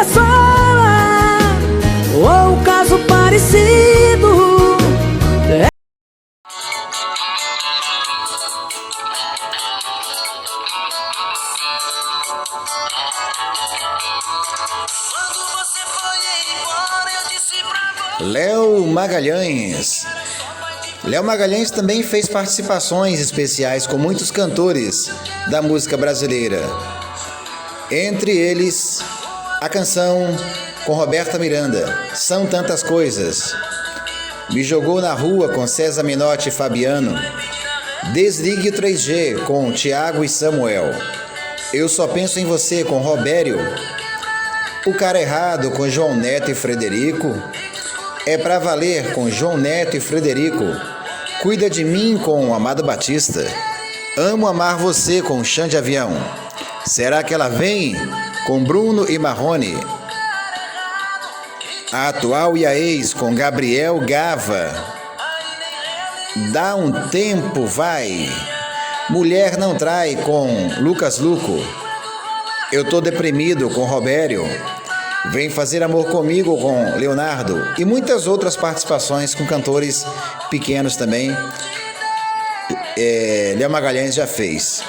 pessoa ou um caso parecido. Léo Magalhães. Léo Magalhães também fez participações especiais com muitos cantores da música brasileira. Entre eles, a canção com Roberta Miranda, São Tantas Coisas. Me Jogou na Rua, com César Menotti e Fabiano. Desligue o 3G, com Tiago e Samuel. Eu Só Penso em Você, com Robério. O Cara Errado, com João Neto e Frederico. É Pra Valer, com João Neto e Frederico. Cuida de Mim, com Amado Batista. Amo Amar Você, com Xande Avião. Será que Ela Vem, com Bruno e Marrone. A Atual e a Ex, com Gabriel Gava. Dá um Tempo, Vai. Mulher Não Trai, com Lucas Luco. Eu Tô Deprimido, com Robério. Vem Fazer Amor Comigo, com Leonardo. E muitas outras participações com cantores pequenos também. Léo Magalhães já fez.